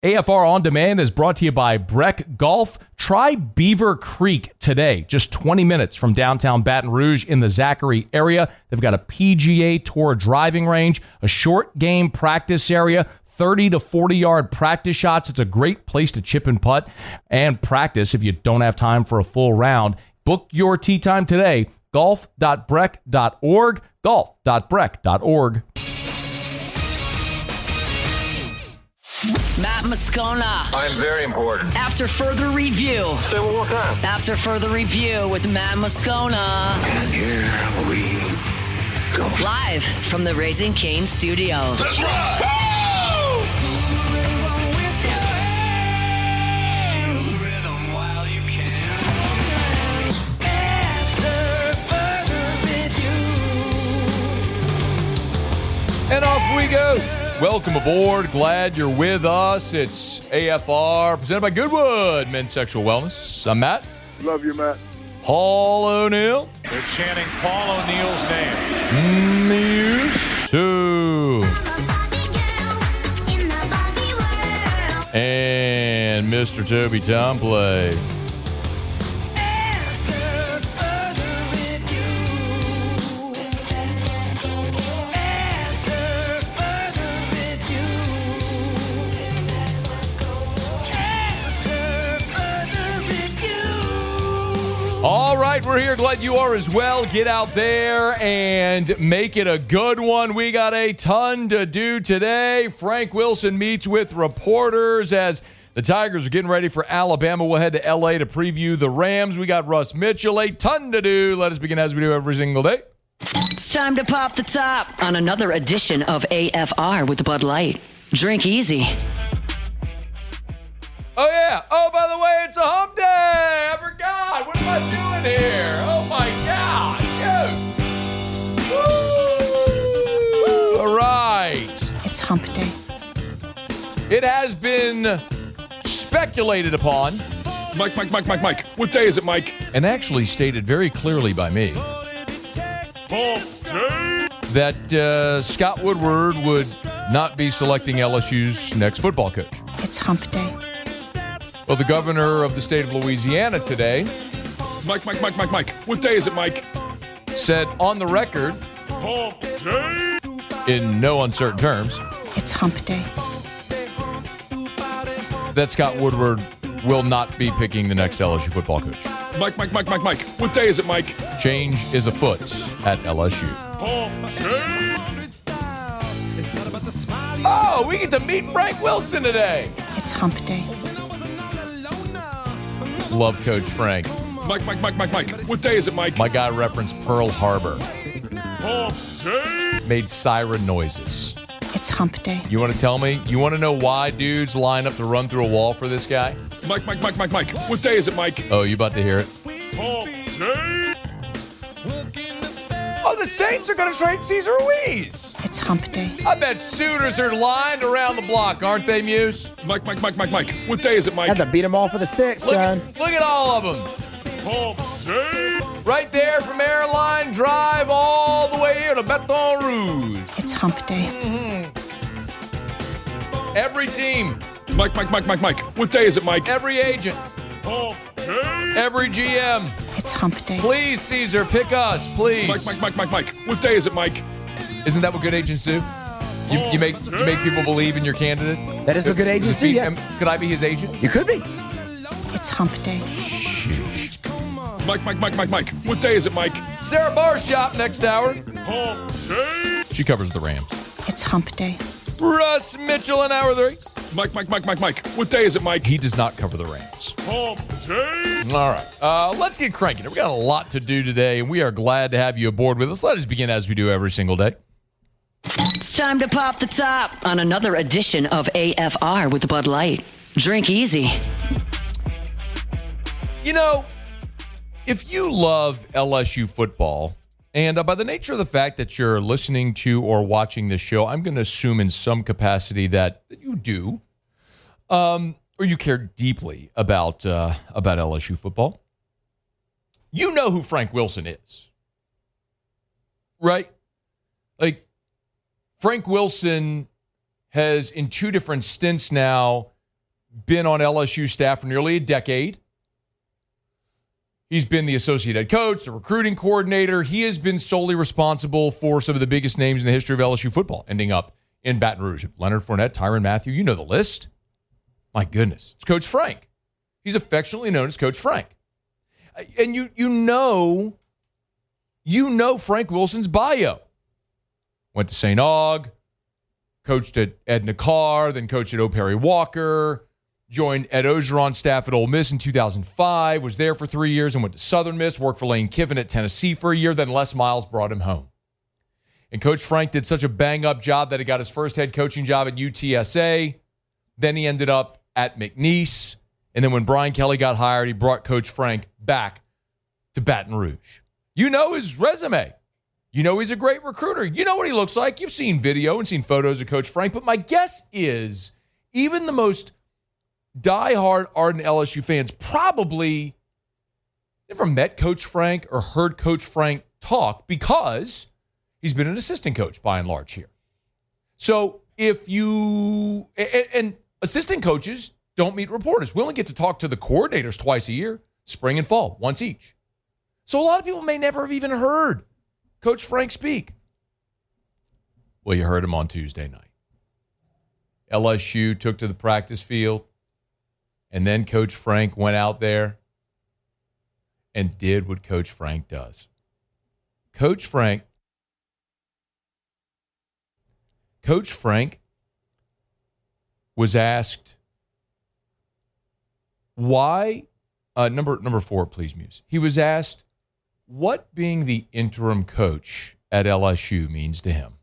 AFR On Demand is brought to you by Breck Golf. Try Beaver Creek today, just 20 minutes from downtown Baton Rouge in the Zachary area. They've got a PGA Tour driving range, a short game practice area, 30 to 40-yard practice shots. It's a great place to chip and putt and practice if you don't have time for a full round. Book your tee time today, golf.breck.org, golf.breck.org. Matt Moscona. I'm very important. After further review. Say it one more time. After further review with Matt Moscona. And here we go. Live from the Raising Cane studio. Let's ride! And off we go. Welcome aboard. Glad you're with us. It's AFR presented by Woodward Men's Sexual Wellness. I'm Matt. Love you, Matt. Paul O'Neill. They're chanting Paul O'Neill's name. News 2. And Mr. Toby Tomplay. All right, we're here. Glad you are as well. Get out there and make it a good one. We got a ton to do today. Frank Wilson meets with reporters as the Tigers are getting ready for Alabama. We'll head to L.A. to preview the Rams. We got Russ Mitchell. A ton to do. Let us begin as we do every single day. It's time to pop the top on another edition of AFR with Bud Light. Drink easy. Oh, yeah. Oh, by the way, it's a hump day. I forgot. What am I doing here? Oh, my gosh. Woo. All right. It's hump day. It has been speculated upon. Mike. What day is it, Mike? And actually stated very clearly by me that Scott Woodward would not be selecting LSU's next football coach. It's hump day. Well, the governor of the state of Louisiana today, Mike. What day is it, Mike? said on the record, Hump day. in no uncertain terms, It's hump day. that Scott Woodward will not be picking the next LSU football coach. Mike. What day is it, Mike? Change is afoot at LSU. Hump day. Oh, we get to meet Frank Wilson today. It's hump day. Love Coach Frank. Mike. What day is it, Mike? My guy referenced Pearl Harbor. Hump day. Made siren noises. It's hump day. You want to tell me? You want to know why dudes line up to run through a wall for this guy? Mike. What day is it, Mike? Oh, you about to hear it? Hump day. Oh, the Saints are going to trade Cesar Ruiz. It's hump day. I bet suitors are lined around the block, aren't they, Muse? Mike. What day is it, Mike? Had to beat them all for the sticks, Look man. at all of them. Hump day. Right there from Airline Drive all the way here to Baton Rouge. It's hump day. Every team, Mike. What day is it, Mike? every agent, Hump day. every GM. It's hump day. Please, Caesar, pick us, please. Mike. What day is it, Mike? Isn't that what good agents do? You make people believe in your candidate? That is what good agents do, yes. Could I be his agent? You could be. It's hump day. Sheesh. Mike. What day is it, Mike? Sarah Barr's shop next hour. Hump day. She covers the Rams. It's hump day. Russ Mitchell in hour 3. Mike. What day is it, Mike? He does not cover the Rams. Hump day. All right. Let's get cranking. We got a lot to do today, and we are glad to have you aboard with us. Let us begin as we do every single day. It's time to pop the top on another edition of AFR with Bud Light. Drink easy. You know, if you love LSU football, and by the nature of the fact that you're listening to or watching this show, I'm going to assume in some capacity that you do, or you care deeply about LSU football. You know who Frank Wilson is, right? Like, Frank Wilson has, in 2 different stints now, been on LSU staff for nearly a decade. He's been the associate head coach, the recruiting coordinator. He has been solely responsible for some of the biggest names in the history of LSU football, ending up in Baton Rouge. Leonard Fournette, Tyrann Mathieu, you know the list. My goodness. It's Coach Frank. He's affectionately known as Coach Frank. And you know Frank Wilson's bio. Went to St. Aug, coached at Edna Carr, then coached at O. Perry Walker, joined Ed Ogeron's staff at Ole Miss in 2005, was there for 3 years and went to Southern Miss, worked for Lane Kiffin at Tennessee for a year, then Les Miles brought him home. And Coach Frank did such a bang-up job that he got his first head coaching job at UTSA. Then he ended up at McNeese. And then when Brian Kelly got hired, he brought Coach Frank back to Baton Rouge. You know his resume. You know he's a great recruiter. You know what he looks like. You've seen video and seen photos of Coach Frank. But my guess is even the most diehard, ardent LSU fans probably never met Coach Frank or heard Coach Frank talk because he's been an assistant coach by and large here. So if you, and assistant coaches don't meet reporters. We only get to talk to the coordinators twice a year, spring and fall, once each. So a lot of people may never have even heard Coach Frank speak. Well, you heard him on Tuesday night. LSU took to the practice field, and then Coach Frank went out there and did what Coach Frank does. Coach Frank was asked why, number 4, please, Muse. He was asked what being the interim coach at LSU means to him.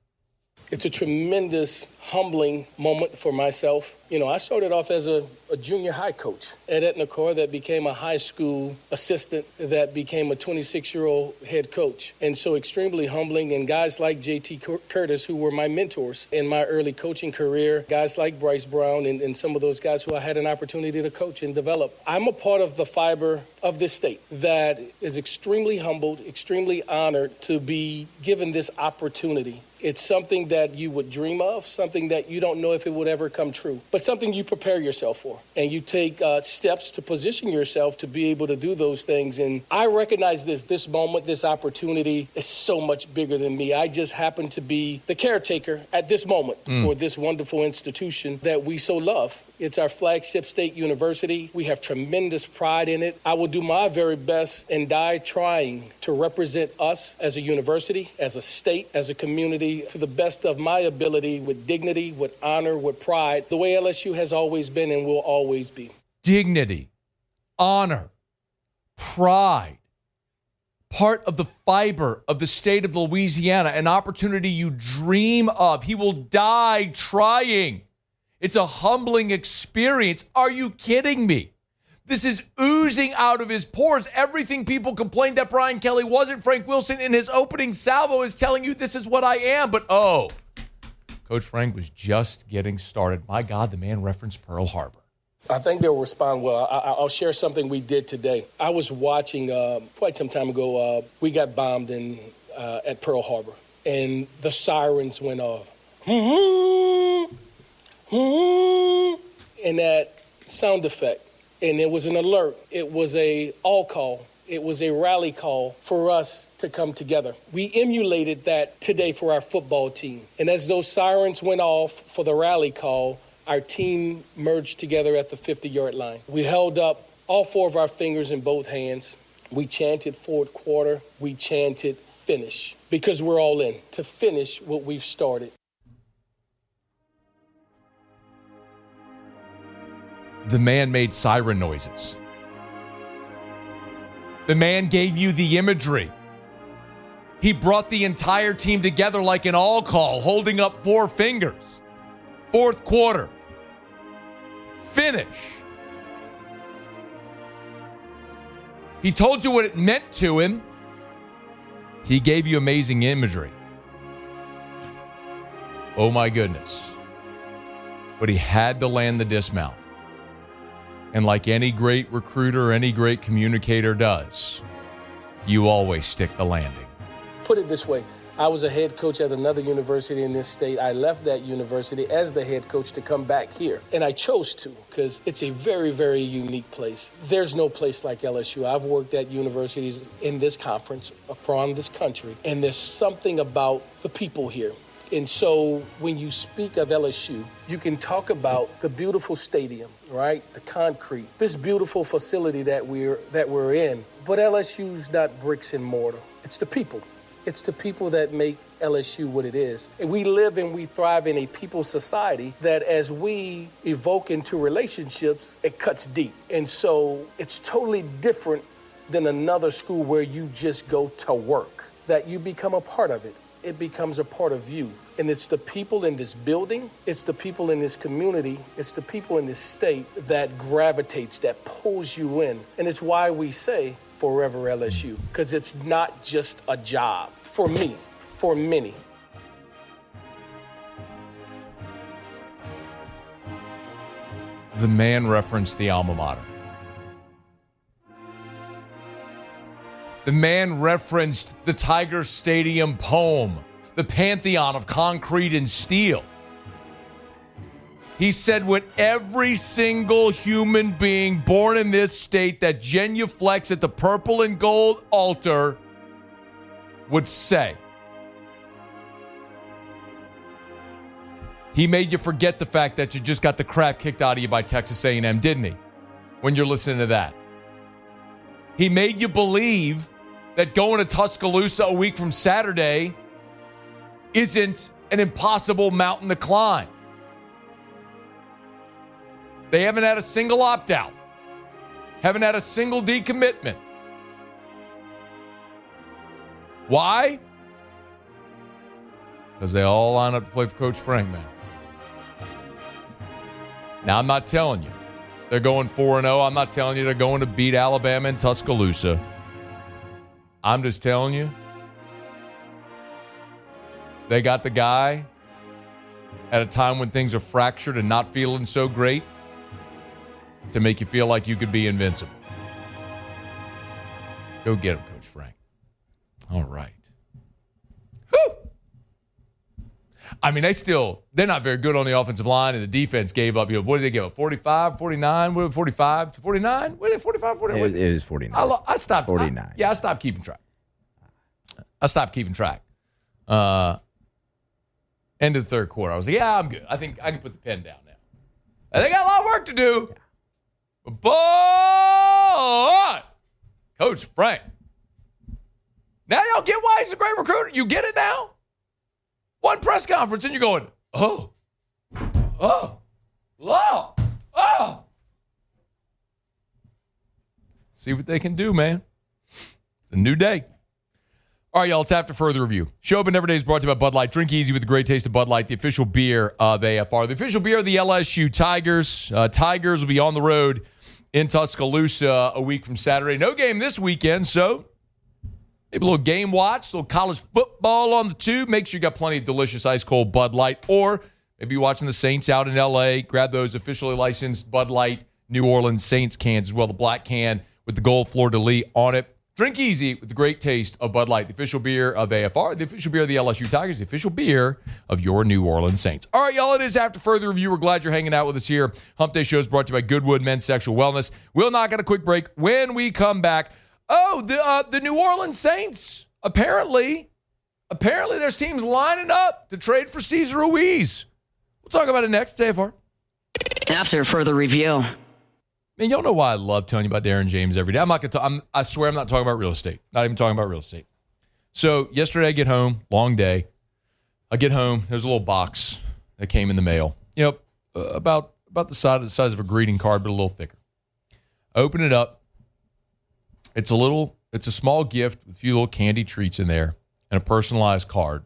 It's a tremendous, humbling moment for myself. You know, I started off as a junior high coach at Etna Core that became a high school assistant that became a 26-year-old head coach. And so extremely humbling. And guys like J.T. Curtis, who were my mentors in my early coaching career, guys like Bryce Brown and some of those guys who I had an opportunity to coach and develop. I'm a part of the fiber of this state that is extremely humbled, extremely honored to be given this opportunity. It's something that you would dream of, something that you don't know if it would ever come true, but something you prepare yourself for. And you take steps to position yourself to be able to do those things. And I recognize this moment, this opportunity is so much bigger than me. I just happen to be the caretaker at this moment for this wonderful institution that we so love. It's our flagship state university. We have tremendous pride in it. I will do my very best and die trying to represent us as a university, as a state, as a community to the best of my ability with dignity, with honor, with pride, the way LSU has always been and will always be. Dignity, honor, pride, part of the fiber of the state of Louisiana, an opportunity you dream of. He will die trying. It's a humbling experience. Are you kidding me? This is oozing out of his pores. Everything people complained that Brian Kelly wasn't, Frank Wilson in his opening salvo is telling you this is what I am. But Coach Frank was just getting started. My God, the man referenced Pearl Harbor. I think they'll respond well. I'll share something we did today. I was watching quite some time ago. We got bombed at Pearl Harbor, and the sirens went off. And that sound effect. And it was an alert. It was a all call. It was a rally call for us to come together. We emulated that today for our football team. And as those sirens went off for the rally call, our team merged together at the 50-yard line. We held up all 4 of our fingers in both hands. We chanted fourth quarter. We chanted finish because we're all in to finish what we've started. The man made siren noises. The man gave you the imagery. He brought the entire team together like an all call, holding up 4 fingers. Fourth quarter. Finish. He told you what it meant to him. He gave you amazing imagery. Oh my goodness. But he had to land the dismount. And like any great recruiter, any great communicator does, you always stick the landing. Put it this way. I was a head coach at another university in this state. I left that university as the head coach to come back here. And I chose to because it's a very, very unique place. There's no place like LSU. I've worked at universities in this conference, around this country, and there's something about the people here. And so when you speak of LSU, you can talk about the beautiful stadium, right? The concrete, this beautiful facility that we're in. But LSU's not bricks and mortar. It's the people. It's the people that make LSU what it is. And we live and we thrive in a people society that as we evoke into relationships, it cuts deep. And so it's totally different than another school where you just go to work, that you become a part of it. It becomes a part of you. And it's the people in this building, it's the people in this community, it's the people in this state that gravitates, that pulls you in. And it's why we say forever LSU, because it's not just a job. For me, for many. The man referenced the alma mater. The man referenced the Tiger Stadium poem, the pantheon of concrete and steel. He said what every single human being born in this state that genuflects at the purple and gold altar would say. He made you forget the fact that you just got the crap kicked out of you by Texas A&M, didn't he? When you're listening to that. He made you believe that going to Tuscaloosa a week from Saturday isn't an impossible mountain to climb. They haven't had a single opt-out. Haven't had a single decommitment. Why? Because they all line up to play for Coach Frank, man. Now, I'm not telling you they're going 4-0. I'm not telling you they're going to beat Alabama in Tuscaloosa. I'm just telling you they got the guy at a time when things are fractured and not feeling so great to make you feel like you could be invincible. Go get him, Coach Frank. All right. Whew. I mean, they're not very good on the offensive line, and the defense gave up. What did they give up? 45, 49? What, 45 to 49? What did 45, 49? It was 49. I stopped. 49. I stopped keeping track. End of the third quarter. I was like, yeah, I'm good. I think I can put the pen down now. And they got a lot of work to do. But Coach Frank, now y'all get why he's a great recruiter. You get it now? One press conference and you're going, oh. See what they can do, man. It's a new day. All right, y'all, it's after further review. Show Up and Every Day is brought to you by Bud Light. Drink easy with the great taste of Bud Light, the official beer of AFR. The official beer of the LSU Tigers. Tigers will be on the road in Tuscaloosa a week from Saturday. No game this weekend, so maybe a little game watch, a little college football on the tube. Make sure you got plenty of delicious ice-cold Bud Light. Or maybe you're watching the Saints out in L.A. Grab those officially licensed Bud Light New Orleans Saints cans as well, the black can with the gold fleur-de-lis on it. Drink easy with the great taste of Bud Light, the official beer of AFR, the official beer of the LSU Tigers, the official beer of your New Orleans Saints. All right, y'all, it is after further review. We're glad you're hanging out with us here. Hump Day Show is brought to you by Goodwood Men's Sexual Wellness. We'll knock out a quick break. When we come back, the New Orleans Saints, apparently there's teams lining up to trade for Cesar Ruiz. We'll talk about it next. AFR. After further review. Man, y'all know why I love telling you about Darren James every day. I'm not going to. I swear I'm not talking about real estate. Not even talking about real estate. So yesterday I get home, long day. I get home. There's a little box that came in the mail. About the size of a greeting card, but a little thicker. I open it up. It's a small gift with a few little candy treats in there and a personalized card.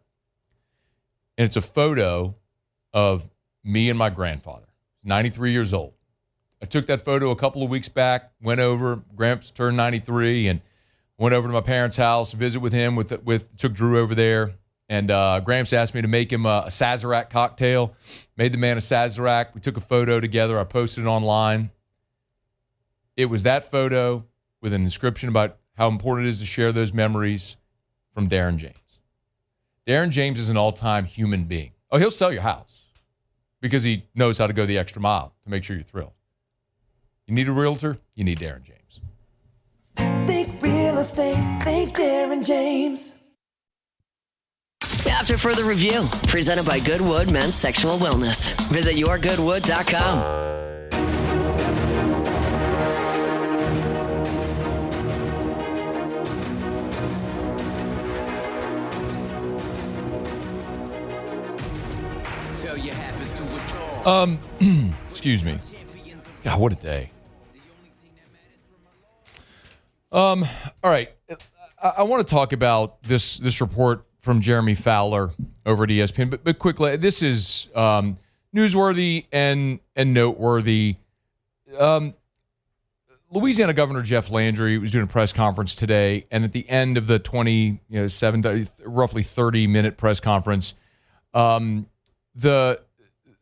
And it's a photo of me and my grandfather, 93 years old. I took that photo a couple of weeks back, went over, Gramps turned 93, and went over to my parents' house, visit with him, took Drew over there, and Gramps asked me to make him a Sazerac cocktail. Made the man a Sazerac. We took a photo together. I posted it online. It was that photo with an inscription about how important it is to share those memories from Darren James. Darren James is an all-time human being. Oh, he'll sell your house because he knows how to go the extra mile to make sure you're thrilled. You need a realtor? You need Darren James. Think real estate, think Darren James. After further review, presented by Goodwood Men's Sexual Wellness. Visit yourgoodwood.com. Excuse me. God, what a day. All right. I want to talk about this report from Jeremy Fowler over at ESPN, but quickly, this is newsworthy and noteworthy. Louisiana Governor Jeff Landry was doing a press conference today, and at the end of the roughly 30-minute press conference,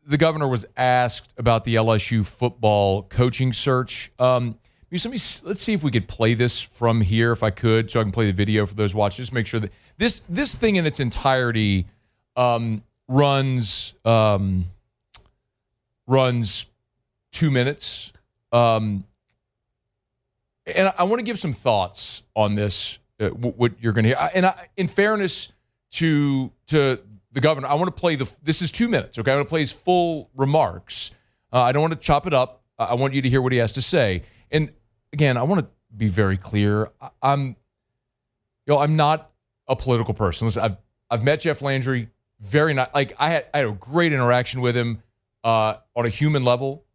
the governor was asked about the LSU football coaching search. Let's see if we could play this from here, if I could, so I can play the video for those watching. Just make sure that this thing in its entirety runs 2 minutes. And I want to give some thoughts on this, what you're going to hear. And in fairness to the governor, I want to play this is 2 minutes, okay? I want to play his full remarks. I don't want to chop it up. I want you to hear what he has to say. And again, I want to be very clear. I'm not a political person. Listen, I've met Jeff Landry. Very nice. Like I had a great interaction with him on a human level.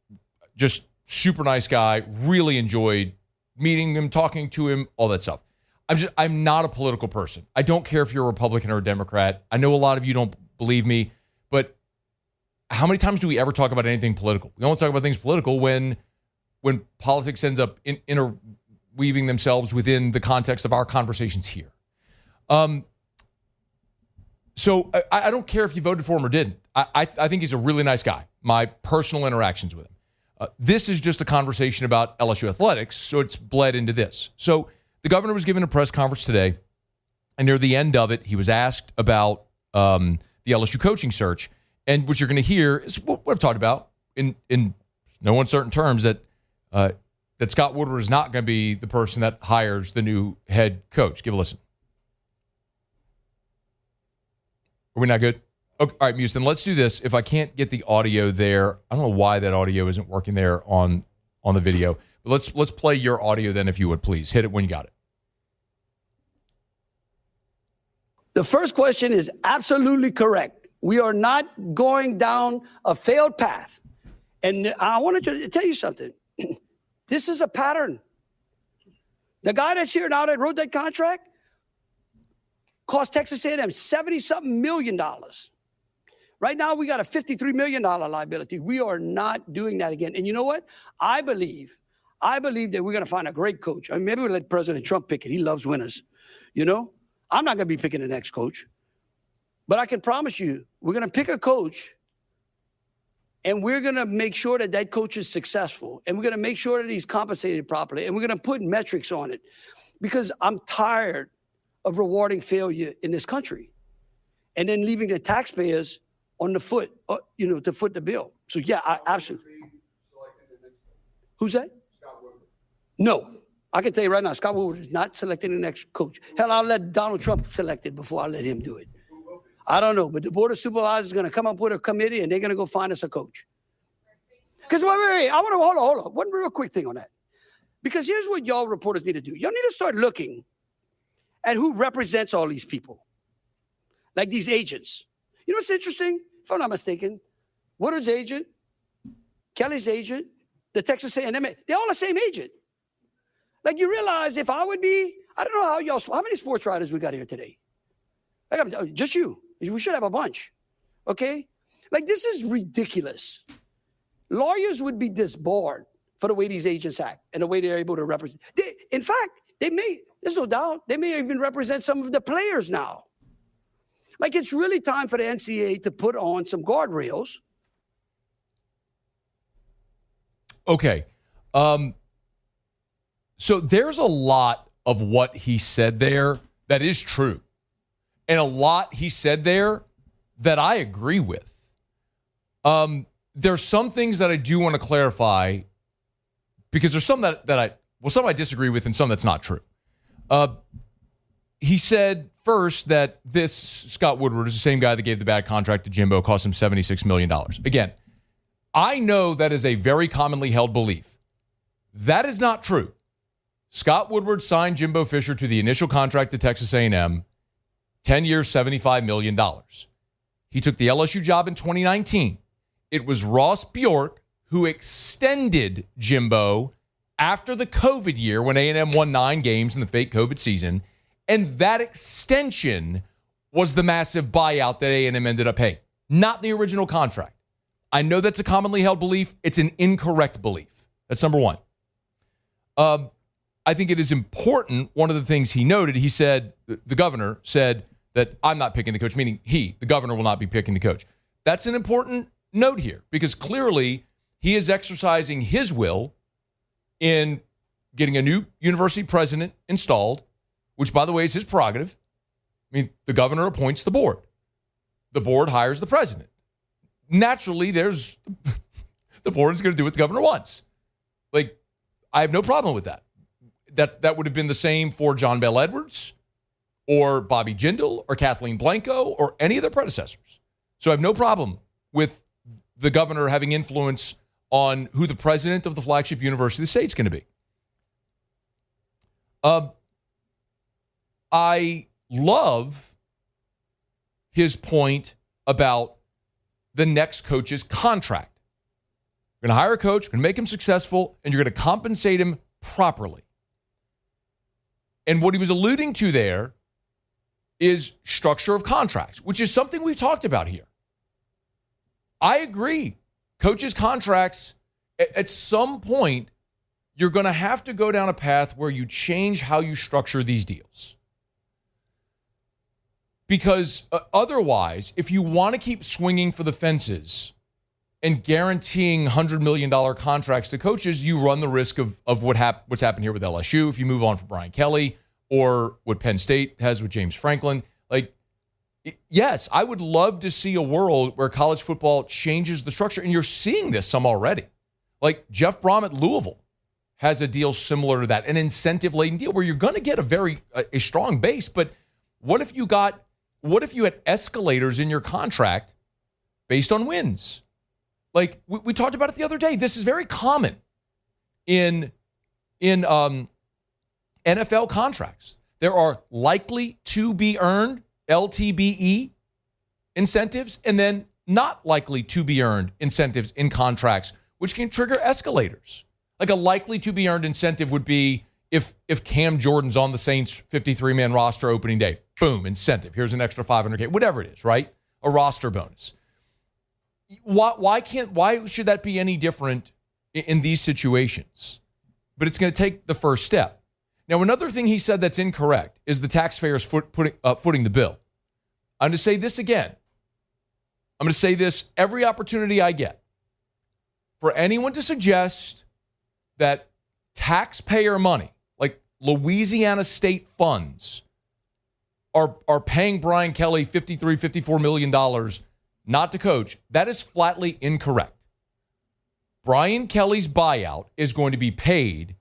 Just super nice guy. Really enjoyed meeting him, talking to him, all that stuff. I'm not a political person. I don't care if you're a Republican or a Democrat. I know a lot of you don't believe me, but how many times do we ever talk about anything political? We only talk about things political when politics ends up interweaving themselves within the context of our conversations here. So I don't care if you voted for him or didn't. I think he's a really nice guy. My personal interactions with him. This is just a conversation about LSU athletics, so it's bled into this. So the governor was given a press conference today, and near the end of it, he was asked about the LSU coaching search. And what you're going to hear is what I've talked about in no uncertain terms, that Scott Woodward is not going to be the person that hires the new head coach. Give a listen. Are we not good? Okay, all right, Houston, let's do this. If I can't get the audio there, I don't know why that audio isn't working there on the video. But let's play your audio then, if you would, please. Hit it when you got it. The first question is absolutely correct. We are not going down a failed path. And I wanted to tell you something. This is a pattern. The guy that's here now that wrote that contract cost Texas A&M $70-something million. Right now, we got a $53 million liability. We are not doing that again. And you know what? I believe that we're going to find a great coach. I mean, maybe we'll let President Trump pick it. He loves winners. You know? I'm not going to be picking the next coach. But I can promise you, we're going to pick a coach, and we're going to make sure that that coach is successful. And we're going to make sure that he's compensated properly. And we're going to put metrics on it. Because I'm tired of rewarding failure in this country and then leaving the taxpayers on the foot, to foot the bill. So, yeah, I absolutely. Who's that? Scott Woodward. No. I can tell you right now, Scott Woodward is not selecting the next coach. Hell, I'll let Donald Trump select it before I let him do it. I don't know, but the Board of Supervisors is going to come up with a committee, and they're going to go find us a coach. Because, wait, I want to, hold on. One real quick thing on that. Because here's what y'all reporters need to do. Y'all need to start looking at who represents all these people. Like these agents. You know what's interesting? If I'm not mistaken, Woodward's agent, Kelly's agent, the Texas A&M, they're all the same agent. Like you realize if I would be, I don't know how many sports writers we got here today? Just you. We should have a bunch. Okay? Like this is ridiculous. Lawyers would be disbarred for the way these agents act and the way they're able to represent. In fact, there's no doubt, they may even represent some of the players now. Like it's really time for the NCAA to put on some guardrails. Okay. So there's a lot of what he said there that is true. And a lot he said there that I agree with. There's some things that I do want to clarify because there's some some I disagree with and some that's not true. He said first that this Scott Woodward is the same guy that gave the bad contract to Jimbo, cost him $76 million. Again, I know that is a very commonly held belief. That is not true. Scott Woodward signed Jimbo Fisher to the initial contract at Texas A&M, 10 years, $75 million. He took the LSU job in 2019. It was Ross Bjork who extended Jimbo after the COVID year when A&M won 9 games in the fake COVID season. And that extension was the massive buyout that A&M ended up paying, not the original contract. I know that's a commonly held belief. It's an incorrect belief. That's number one. I think it is important. One of the things he noted, he said, the governor said that I'm not picking the coach, meaning the governor, will not be picking the coach. That's an important note here because clearly he is exercising his will in getting a new university president installed, which, by the way, is his prerogative. I mean, the governor appoints the board. The board hires the president. Naturally, the board is going to do what the governor wants. Like, I have no problem with that. That would have been the same for John Bell Edwards or Bobby Jindal or Kathleen Blanco or any of their predecessors. So I have no problem with the governor having influence on who the president of the flagship university of the state is going to be. I love his point about the next coach's contract. You're going to hire a coach, you're going to make him successful, and you're going to compensate him properly. And what he was alluding to there is structure of contracts, which is something we've talked about here. I agree. Coaches' contracts, at some point, you're going to have to go down a path where you change how you structure these deals. Because otherwise, if you want to keep swinging for the fences and guaranteeing $100 million contracts to coaches, you run the risk of what's happened here with LSU if you move on from Brian Kelly, or what Penn State has with James Franklin. Like, yes, I would love to see a world where college football changes the structure, and you're seeing this some already. Like Jeff Brom at Louisville has a deal similar to that, an incentive-laden deal where you're going to get a strong base, but what if you had escalators in your contract based on wins? Like we talked about it the other day. This is very common in NFL contracts. There are likely to be earned, LTBE, incentives, and then not likely to be earned incentives in contracts, which can trigger escalators. Like a likely to be earned incentive would be if Cam Jordan's on the Saints 53-man roster opening day, boom, incentive. Here's an extra $500K, whatever it is, right? A roster bonus. Why should that be any different in these situations? But it's going to take the first step. Now, another thing he said that's incorrect is the taxpayers footing the bill. I'm going to say this again. I'm going to say this every opportunity I get. For anyone to suggest that taxpayer money, like Louisiana state funds, are paying Brian Kelly $54 million not to coach, that is flatly incorrect. Brian Kelly's buyout is going to be paid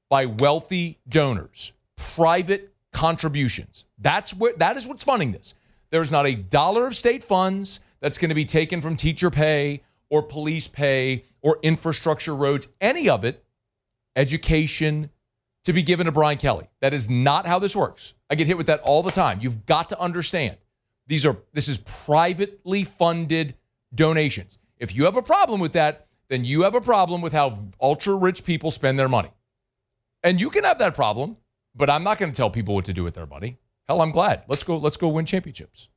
by wealthy donors, private contributions. That is what's funding this. There's not a dollar of state funds that's going to be taken from teacher pay or police pay or infrastructure roads, any of it, education, to be given to Brian Kelly. That is not how this works. I get hit with that all the time. You've got to understand. This is privately funded donations. If you have a problem with that, then you have a problem with how ultra-rich people spend their money. And you can have that problem, but I'm not going to tell people what to do with their money. Hell, I'm glad. Let's go win championships.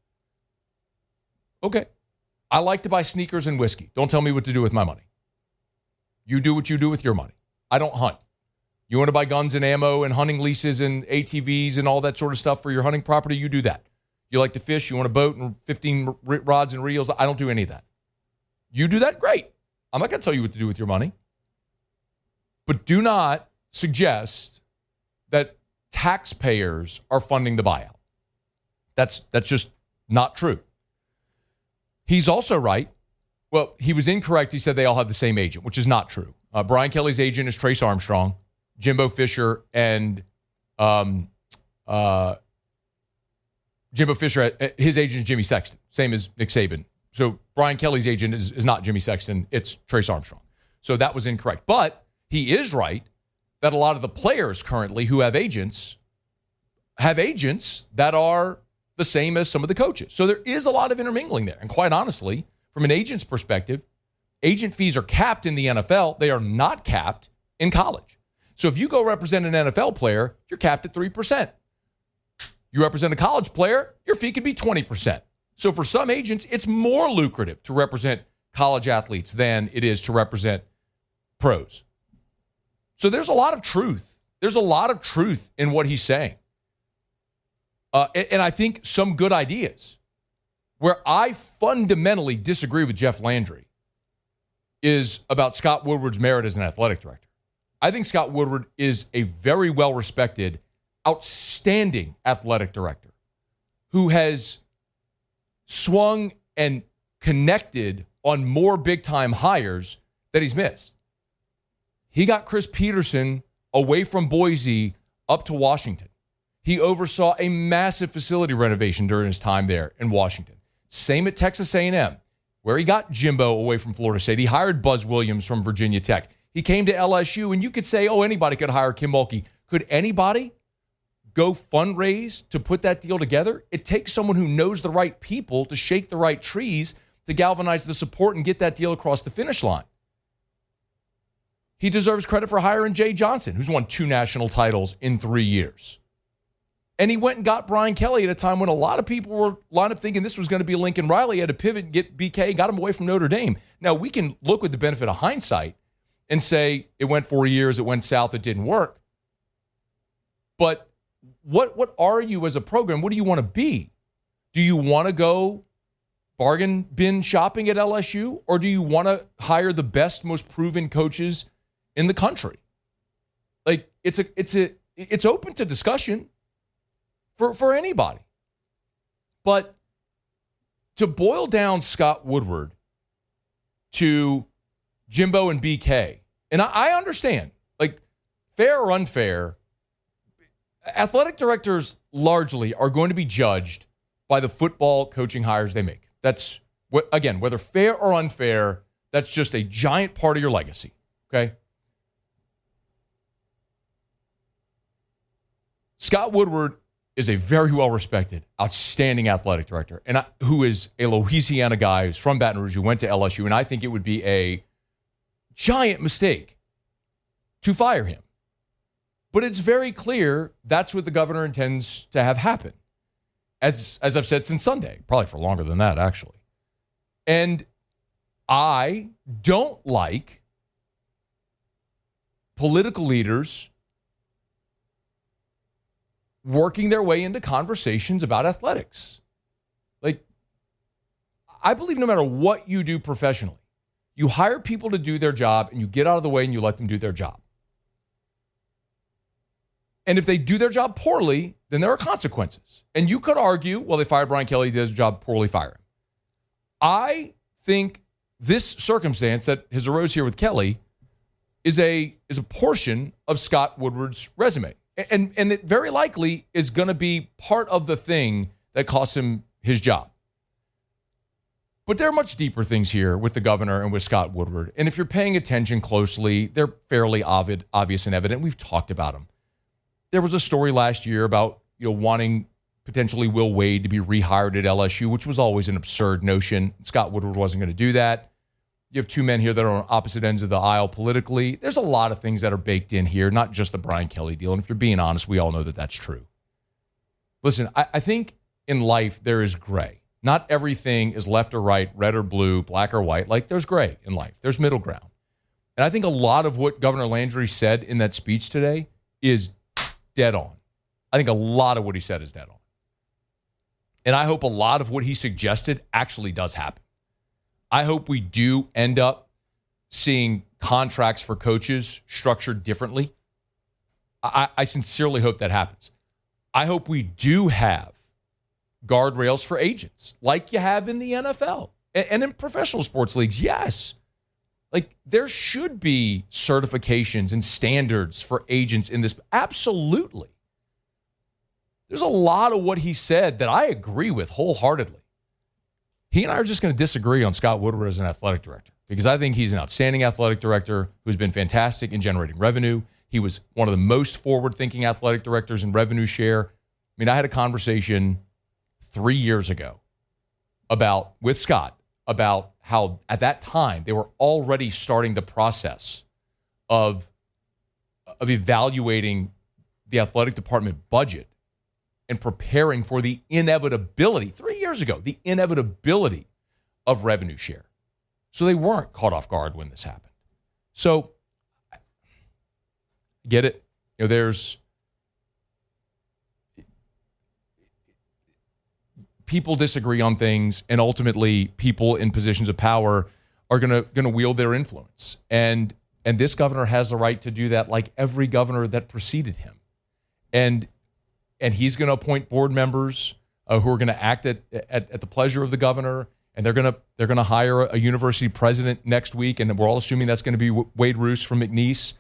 Okay. I like to buy sneakers and whiskey. Don't tell me what to do with my money. You do what you do with your money. I don't hunt. You want to buy guns and ammo and hunting leases and ATVs and all that sort of stuff for your hunting property, you do that. You like to fish, you want a boat and 15 rods and reels. I don't do any of that. You do that, great. I'm not going to tell you what to do with your money. But do not suggest that taxpayers are funding the buyout. That's just not true. He's also right. Well, he was incorrect. He said they all have the same agent, which is not true. Brian Kelly's agent is Trace Armstrong. Jimbo Fisher and Jimbo Fisher, his agent is Jimmy Sexton, same as Nick Saban. So Brian Kelly's agent is not Jimmy Sexton, it's Trace Armstrong. So that was incorrect. But he is right that a lot of the players currently who have agents that are the same as some of the coaches. So there is a lot of intermingling there. And quite honestly, from an agent's perspective, agent fees are capped in the NFL. They are not capped in college. So if you go represent an NFL player, you're capped at 3%. You represent a college player, your fee could be 20%. So for some agents, it's more lucrative to represent college athletes than it is to represent pros. So there's a lot of truth. There's a lot of truth in what he's saying. And I think some good ideas. Where I fundamentally disagree with Jeff Landry is about Scott Woodward's merit as an athletic director. I think Scott Woodward is a very well-respected, outstanding athletic director who has swung and connected on more big-time hires that he's missed. He got Chris Peterson away from Boise up to Washington. He oversaw a massive facility renovation during his time there in Washington. Same at Texas A&M, where he got Jimbo away from Florida State. He hired Buzz Williams from Virginia Tech. He came to LSU, and you could say, oh, anybody could hire Kim Mulkey. Could anybody go fundraise to put that deal together? It takes someone who knows the right people to shake the right trees to galvanize the support and get that deal across the finish line. He deserves credit for hiring Jay Johnson, who's won 2 national titles in 3 years. And he went and got Brian Kelly at a time when a lot of people were lined up thinking this was going to be Lincoln Riley. He had to pivot and get BK, got him away from Notre Dame. Now, we can look with the benefit of hindsight and say it went 4 years, it went south, it didn't work. But what are you as a program? What do you want to be? Do you want to go bargain bin shopping at LSU, or do you want to hire the best, most proven coaches in the country? Like, it's open to discussion for anybody. But to boil down Scott Woodward to Jimbo and BK, and I understand, like, fair or unfair, athletic directors largely are going to be judged by the football coaching hires they make. That's, again, whether fair or unfair, that's just a giant part of your legacy, okay? Scott Woodward is a very well-respected, outstanding athletic director, and who is a Louisiana guy who's from Baton Rouge, who went to LSU, and I think it would be a giant mistake to fire him. But it's very clear that's what the governor intends to have happen, as I've said since Sunday, probably for longer than that, actually. And I don't like political leaders working their way into conversations about athletics. Like, I believe no matter what you do professionally, you hire people to do their job and you get out of the way and you let them do their job. And if they do their job poorly, then there are consequences. And you could argue, well, they fired Brian Kelly, he does his job poorly, fire him. I think this circumstance that has arose here with Kelly is a portion of Scott Woodward's resume. And it very likely is going to be part of the thing that costs him his job. But there are much deeper things here with the governor and with Scott Woodward. And if you're paying attention closely, they're fairly obvious and evident. We've talked about them. There was a story last year about, wanting potentially Will Wade to be rehired at LSU, which was always an absurd notion. Scott Woodward wasn't going to do that. You have two men here that are on opposite ends of the aisle politically. There's a lot of things that are baked in here, not just the Brian Kelly deal. And if you're being honest, we all know that that's true. Listen, I think in life there is gray. Not everything is left or right, red or blue, black or white. Like, there's gray in life. There's middle ground. And I think a lot of what Governor Landry said in that speech today is dead on. I think a lot of what he said is dead on. And I hope a lot of what he suggested actually does happen. I hope we do end up seeing contracts for coaches structured differently. I sincerely hope that happens. I hope we do have guardrails for agents like you have in the NFL and in professional sports leagues. Yes. Like, there should be certifications and standards for agents in this. Absolutely. There's a lot of what he said that I agree with wholeheartedly. He and I are just going to disagree on Scott Woodward as an athletic director, because I think he's an outstanding athletic director who's been fantastic in generating revenue. He was one of the most forward-thinking athletic directors in revenue share. I mean, I had a conversation 3 years ago with Scott about how at that time they were already starting the process of evaluating the athletic department budget and preparing for the inevitability, 3 years ago, the inevitability of revenue share. So they weren't caught off guard when this happened. So, get it? You know, there's people disagree on things, and ultimately people in positions of power are gonna wield their influence. And this governor has the right to do that, like every governor that preceded him. And he's going to appoint board members who are going to act at the pleasure of the governor, and they're going to hire a university president next week, and we're all assuming that's going to be Wade Roos from McNeese.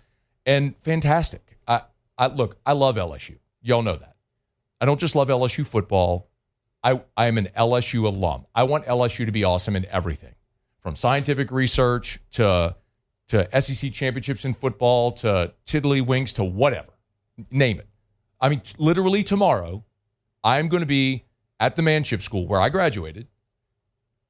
And fantastic. I look, I love LSU. Y'all know that. I don't just love LSU football. I am an LSU alum. I want LSU to be awesome in everything, from scientific research to SEC championships in football to tiddlywinks to whatever. Name it. I mean, literally tomorrow, I'm going to be at the Manship School where I graduated,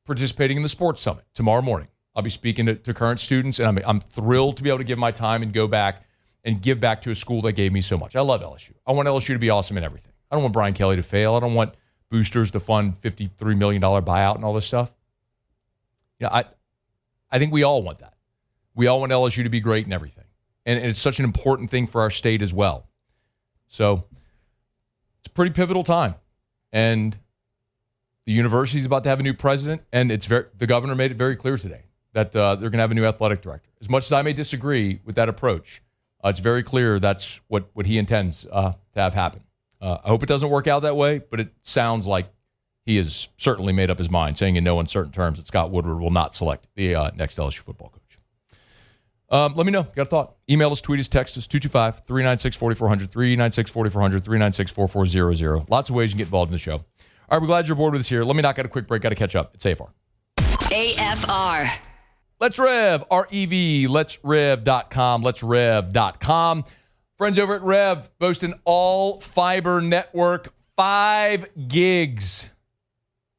participating in the Sports Summit tomorrow morning. I'll be speaking to current students, and I'm thrilled to be able to give my time and go back and give back to a school that gave me so much. I love LSU. I want LSU to be awesome in everything. I don't want Brian Kelly to fail. I don't want boosters to fund $53 million buyout and all this stuff. You know, I think we all want that. We all want LSU to be great in everything. And it's such an important thing for our state as well. So it's a pretty pivotal time. And the university is about to have a new president, and the governor made it very clear today that they're going to have a new athletic director. As much as I may disagree with that approach, it's very clear that's what he intends to have happen. I hope it doesn't work out that way, but it sounds like he has certainly made up his mind, saying in no uncertain terms that Scott Woodward will not select the next LSU football coach. Let me know. Got a thought? Email us, tweet us, text us, 225-396-4400, 396-4400, 396-4400. Lots of ways you can get involved in the show. All right, we're glad you're aboard with us here. Let me knock out a quick break. Got to catch up. It's AFR. AFR. Let's Rev, R-E-V, letsrev.com, letsrev.com. Friends over at Rev boast an all-fiber network, 5 gigs.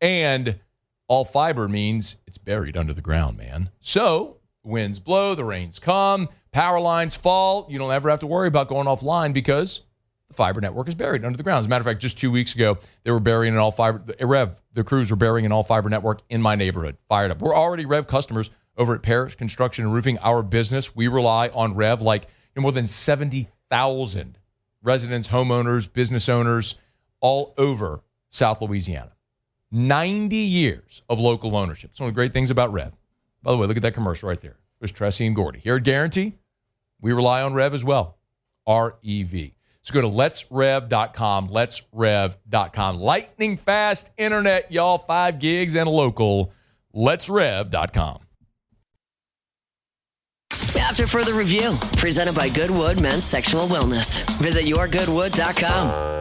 And all fiber means it's buried under the ground, man. So winds blow, the rains come, power lines fall. You don't ever have to worry about going offline because the fiber network is buried under the ground. As a matter of fact, just 2 weeks ago, they were burying an all-fiber. Rev, the crews were burying an all-fiber network in my neighborhood. Fired up. We're already Rev customers over at Parish Construction and Roofing. Our business, we rely on Rev like more than 70,000 residents, homeowners, business owners all over South Louisiana. 90 years of local ownership. It's one of the great things about Rev. By the way, look at that commercial right there. It was Tressie and Gordy. Here at Guarantee, we rely on Rev as well. R-E-V. So go to letsrev.com, letsrev.com. Lightning fast internet, y'all. 5 gigs and a local. Letsrev.com. After further review, presented by Goodwood Men's Sexual Wellness. Visit yourgoodwood.com.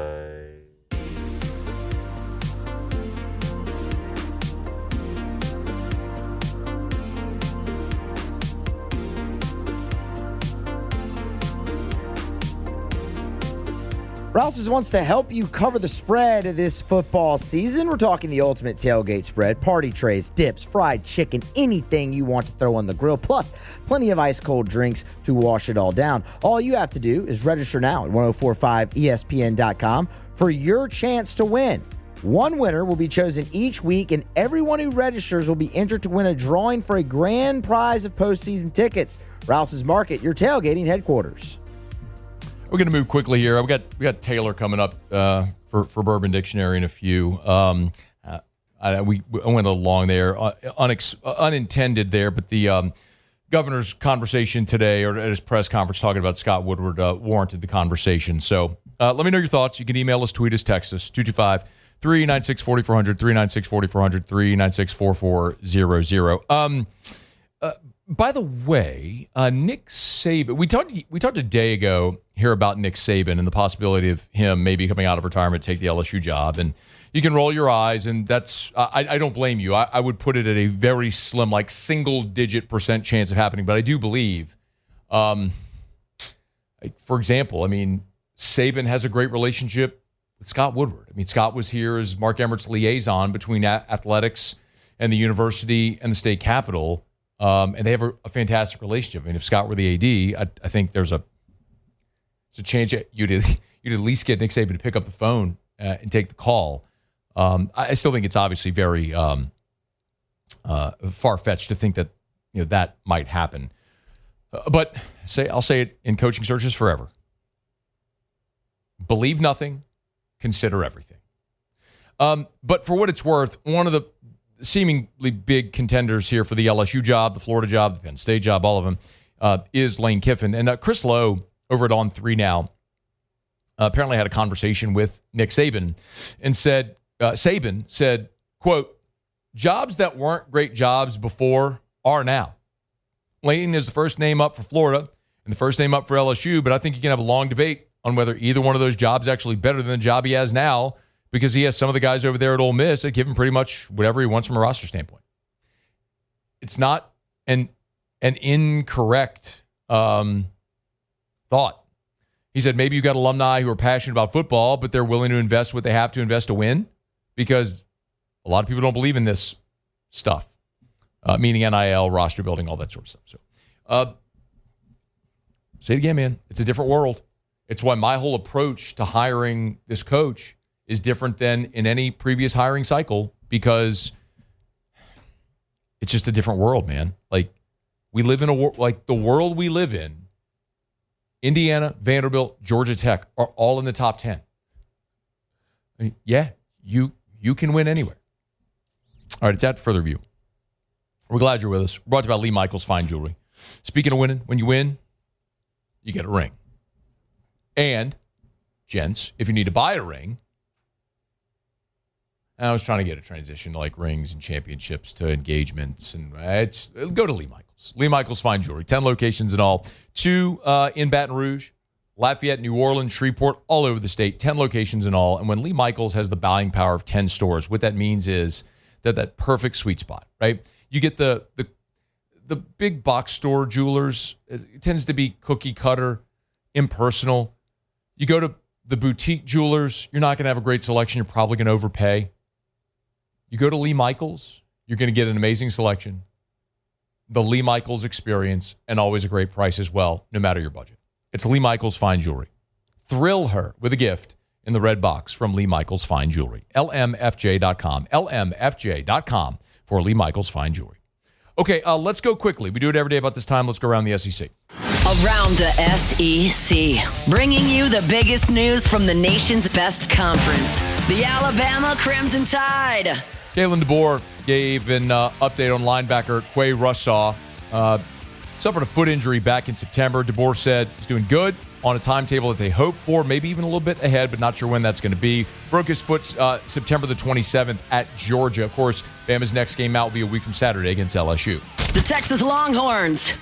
Rouse's wants to help you cover the spread of this football season. We're talking the ultimate tailgate spread, party trays, dips, fried chicken, anything you want to throw on the grill, plus plenty of ice-cold drinks to wash it all down. All you have to do is register now at 1045ESPN.com for your chance to win. One winner will be chosen each week, and everyone who registers will be entered to win a drawing for a grand prize of postseason tickets. Rouse's Market, your tailgating headquarters. We're going to move quickly here. We got Taylor coming up for Bourbon Dictionary in a few. We went along there, unintended there, but the governor's conversation today, or at his press conference talking about Scott Woodward, warranted the conversation. So let me know your thoughts. You can email us, tweet us, text us, 396-4400, 396-4400, 396-4400. By the way, Nick Saban, we talked a day ago here about Nick Saban and the possibility of him maybe coming out of retirement to take the LSU job. And you can roll your eyes, and that's I don't blame you. I would put it at a very slim, like single-digit % chance of happening. But I do believe, for example, I mean, Saban has a great relationship with Scott Woodward. I mean, Scott was here as Mark Emmert's liaison between athletics and the university and the state capitol. And they have a fantastic relationship. I mean, if Scott were the AD, I think there's a chance you'd at least get Nick Saban to pick up the phone and take the call. I still think it's obviously very far-fetched to think that that might happen. But I'll say it in coaching searches forever. Believe nothing, consider everything. But for what it's worth, one of the seemingly big contenders here for the LSU job, the Florida job, the Penn State job, all of them, is Lane Kiffin. And Chris Lowe over at On 3 Now apparently had a conversation with Nick Saban and said, Saban said, quote, jobs that weren't great jobs before are now. Lane is the first name up for Florida and the first name up for LSU, but I think you can have a long debate on whether either one of those jobs is actually better than the job he has now, because he has some of the guys over there at Ole Miss that give him pretty much whatever he wants from a roster standpoint. It's not an incorrect thought. He said maybe you've got alumni who are passionate about football, but they're willing to invest what they have to invest to win, because a lot of people don't believe in this stuff, meaning NIL, roster building, all that sort of stuff. So, say it again, man. It's a different world. It's why my whole approach to hiring this coach is different than in any previous hiring cycle, because it's just a different world, man. Like, we live in the world we live in, Indiana, Vanderbilt, Georgia Tech are all in the top 10. I mean, yeah, you can win anywhere. All right, it's at Further View. We're glad you're with us. We're brought to you by Lee Michaels Fine Jewelry. Speaking of winning, when you win, you get a ring. And, gents, if you need to buy a ring, I was trying to get a transition to like rings and championships to engagements, and go to Lee Michaels. Lee Michaels Fine Jewelry, 10 locations in all, 2 in Baton Rouge, Lafayette, New Orleans, Shreveport, all over the state, 10 locations in all. And when Lee Michaels has the buying power of 10 stores, what that means is that perfect sweet spot, right? You get the big box store jewelers. It tends to be cookie cutter, impersonal. You go to the boutique jewelers, you're not going to have a great selection. You're probably going to overpay. You go to Lee Michaels, you're going to get an amazing selection, the Lee Michaels experience, and always a great price as well, no matter your budget. It's Lee Michaels Fine Jewelry. Thrill her with a gift in the red box from Lee Michaels Fine Jewelry. LMFJ.com. LMFJ.com for Lee Michaels Fine Jewelry. Okay, let's go quickly. We do it every day about this time. Let's go around the SEC. Around the SEC, bringing you the biggest news from the nation's best conference, the Alabama Crimson Tide. Kalen DeBoer gave an update on linebacker Quay Russaw. Suffered a foot injury back in September. DeBoer said he's doing good, on a timetable that they hope for, maybe even a little bit ahead, but not sure when that's going to be. Broke his foot September the 27th at Georgia. Of course, Bama's next game out will be a week from Saturday against LSU. The Texas Longhorns.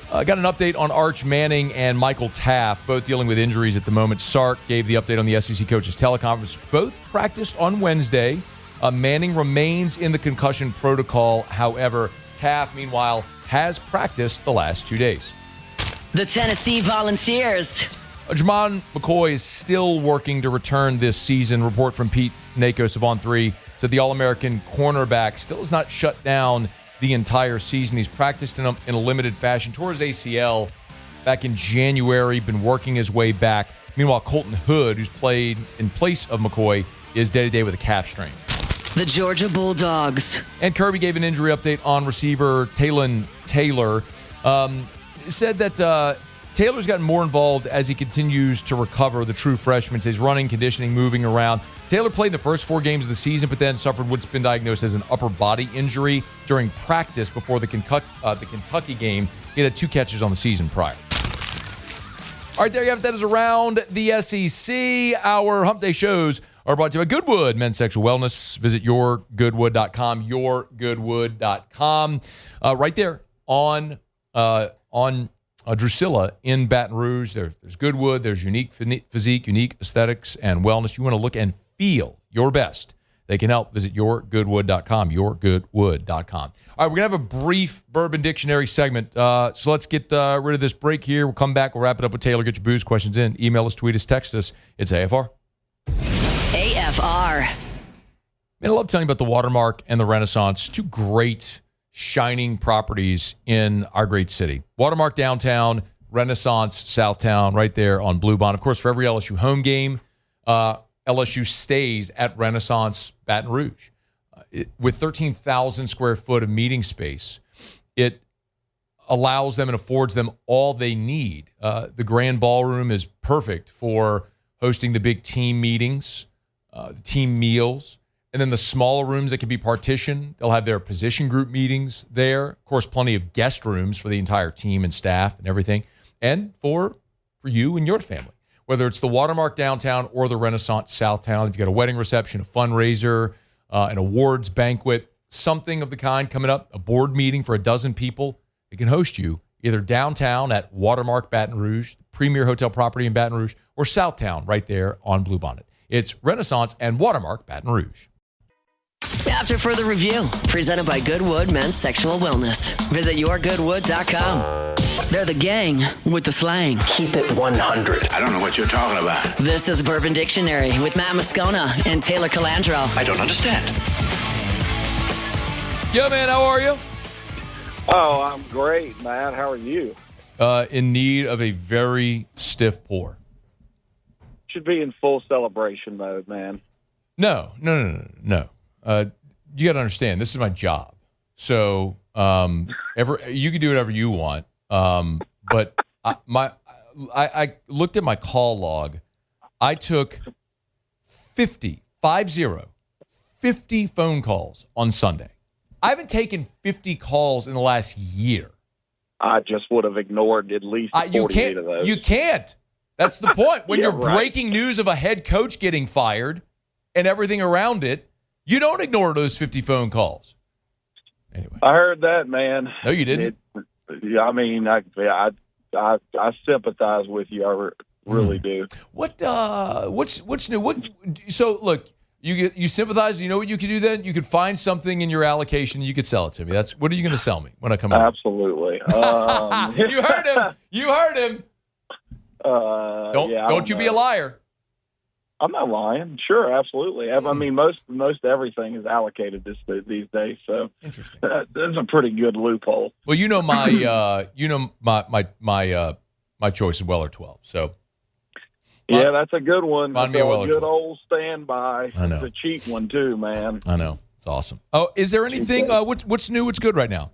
Got an update on Arch Manning and Michael Taft, both dealing with injuries at the moment. Sark gave the update on the SEC coaches teleconference. Both practiced on Wednesday. Manning remains in the concussion protocol. However, Taft, meanwhile, has practiced the last 2 days. The Tennessee Volunteers. Jamon McCoy is still working to return this season. Report from Pete Nakos of On3 said the All-American cornerback still has not shut down the entire season. He's practiced in a limited fashion towards ACL back in January, been working his way back. Meanwhile, Colton Hood, who's played in place of McCoy, is day-to-day with a calf strain. The Georgia Bulldogs. And Kirby gave an injury update on receiver Talon Taylor. Said that Taylor's gotten more involved as he continues to recover, the true freshman. Says running, conditioning, moving around. Taylor played in the first 4 games of the season, but then suffered what's been diagnosed as an upper body injury during practice before the Kentucky game. He had 2 catches on the season prior. All right, there you have it. That is around the SEC. Our Hump Day shows are brought to you by Goodwood Men's Sexual Wellness. Visit yourgoodwood.com, yourgoodwood.com. Right there on Drusilla in Baton Rouge. There's Goodwood. There's unique physique, unique aesthetics, and wellness. You want to look and feel your best. They can help. Visit yourgoodwood.com, yourgoodwood.com. All right, we're going to have a brief Bourbon Dictionary segment. So let's get rid of this break here. We'll come back. We'll wrap it up with Taylor. Get your booze questions in. Email us, tweet us, text us. It's AFR. AFR. Man, I love telling you about the Watermark and the Renaissance. Two great, shining properties in our great city. Watermark downtown, Renaissance Southtown, right there on Blue Bond. Of course, for every LSU home game, LSU stays at Renaissance Baton Rouge. With 13,000 square foot of meeting space, it allows them and affords them all they need. The grand ballroom is perfect for hosting the big team meetings, the team meals, and then the smaller rooms that can be partitioned. They'll have their position group meetings there. Of course, plenty of guest rooms for the entire team and staff and everything, and for you and your family. Whether it's the Watermark downtown or the Renaissance Southtown, if you've got a wedding reception, a fundraiser, an awards banquet, something of the kind coming up, a board meeting for a dozen people, it can host you either downtown at Watermark Baton Rouge, the premier hotel property in Baton Rouge, or Southtown right there on Bluebonnet. It's Renaissance and Watermark Baton Rouge. After further review, presented by Goodwood Men's Sexual Wellness. Visit yourgoodwood.com. They're the gang with the slang. Keep it 100. I don't know what you're talking about. This is Bourbon Dictionary with Matt Moscona and Taylor Calandro. I don't understand. Yo, man, how are you? Oh, I'm great, Matt. How are you? In need of a very stiff pour. Should be in full celebration mode, man. No. You got to understand, this is my job. So you can do whatever you want. But I looked at my call log. I took 50 phone calls on Sunday. I haven't taken 50 calls in the last year. I just would have ignored at least 48 of those. You can't. That's the point. When you're breaking news of a head coach getting fired and everything around it, you don't ignore those 50 phone calls. Anyway. I heard that, man. No, you didn't. I mean, I sympathize with you. I really do. What's new? So look, you sympathize. You know what you could do then? You could find something in your allocation. You could sell it to me. What are you going to sell me when I come over? Absolutely. You heard him. You heard him. Don't you be a liar. I'm not lying. Sure, absolutely. I mean, most everything is allocated these days. So interesting. That's a pretty good loophole. Well, you know my my choice is Weller 12. So yeah, that's a good one. Find me a Weller 12. Good old standby. I know. It's a cheap one too, man. I know. It's awesome. Oh, is there anything? What's new? What's good right now?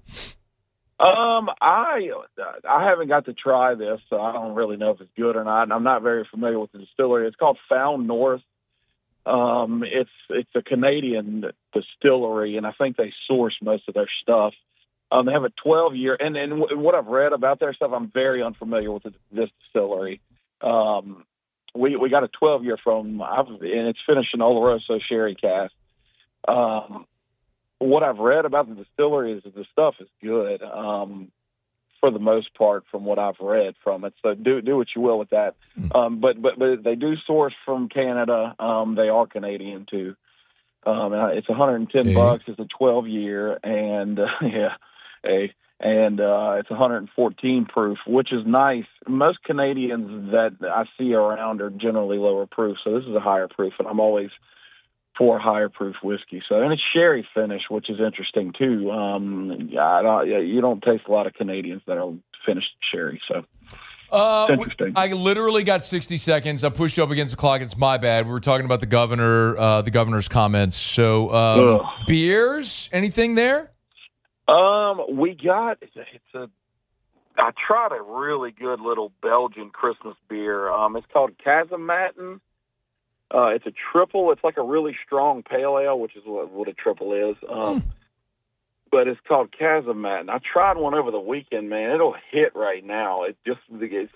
I haven't got to try this, so I don't really know if it's good or not. And I'm not very familiar with the distillery. It's called Found North. It's a Canadian distillery, and I think they source most of their stuff. They have a 12-year, and what I've read about their stuff, I'm very unfamiliar with this distillery. We got a 12-year from, and it's finished in Oloroso Sherry Cask. What I've read about the distillery is that the stuff is good, for the most part, from what I've read from it. So do what you will with that. But they do source from Canada. They are Canadian too. It's $110. It's a 12-year, and it's 114 proof, which is nice. Most Canadians that I see around are generally lower proof, so this is a higher proof, and I'm always for higher proof whiskey. So, and it's sherry finish, which is interesting too. You don't taste a lot of Canadians that are finished sherry. So, it's interesting. I literally got 60 seconds. I pushed you up against the clock. It's my bad. We were talking about the governor's comments. So, beers, anything there? We got I tried a really good little Belgian Christmas beer. It's called Kazematten. It's a triple. It's like a really strong pale ale, which is what a triple is. But it's called Kazematten. I tried one over the weekend, man. It'll hit right now. It's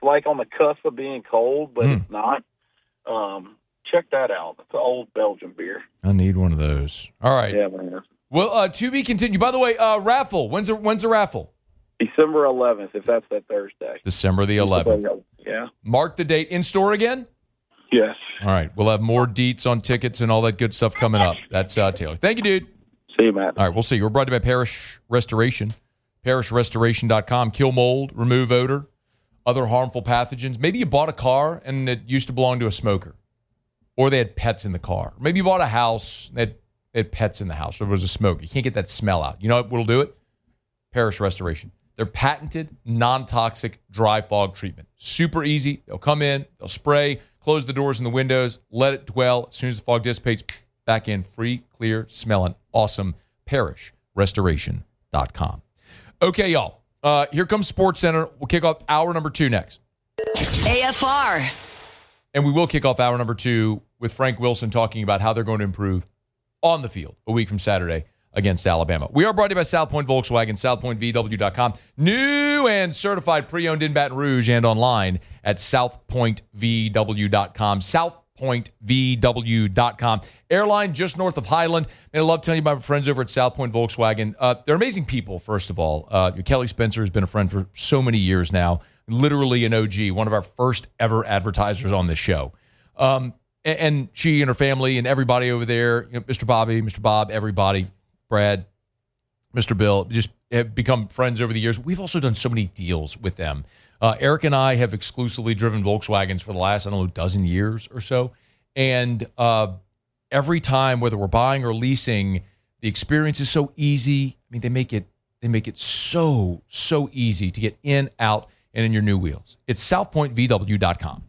like on the cusp of being cold, but it's not. check that out. It's an old Belgian beer. I need one of those. All right. Yeah, man. Well, to be continued. By the way, raffle. When's the raffle? December 11th, if that's that Thursday. December the 11th. Yeah. Mark the date. In store again? Yes. All right. We'll have more deets on tickets and all that good stuff coming up. That's Taylor. Thank you, dude. See you, Matt. All right. We'll see you. We're brought to you by Parish Restoration. ParishRestoration.com. Kill mold, remove odor, other harmful pathogens. Maybe you bought a car and it used to belong to a smoker. Or they had pets in the car. Maybe you bought a house and they had pets in the house. Or it was a smoker. You can't get that smell out. You know what will do it? Parish Restoration. Their patented non-toxic dry fog treatment. Super easy. They'll come in, they'll spray, close the doors and the windows, let it dwell. As soon as the fog dissipates, back in, free, clear, smelling awesome. ParishRestoration.com. Okay, y'all. Here comes SportsCenter. We'll kick off hour number 2 next. AFR. And we will kick off hour number 2 with Frank Wilson talking about how they're going to improve on the field a week from Saturday against Alabama. We are brought to you by South Point Volkswagen, southpointvw.com. New and certified pre-owned in Baton Rouge and online at southpointvw.com. Southpointvw.com. Airline just north of Highland. And I love telling you about my friends over at South Point Volkswagen. They're amazing people, first of all. Kelly Spencer has been a friend for so many years now. Literally an OG, one of our first ever advertisers on this show. And she and her family and everybody over there, Mr. Bobby, Mr. Bob, everybody, Brad, Mr. Bill, just have become friends over the years. We've also done so many deals with them. Eric and I have exclusively driven Volkswagens for the last, dozen years or so. And every time, whether we're buying or leasing, the experience is so easy. I mean, they make it so easy to get in, out, and in your new wheels. It's southpointvw.com.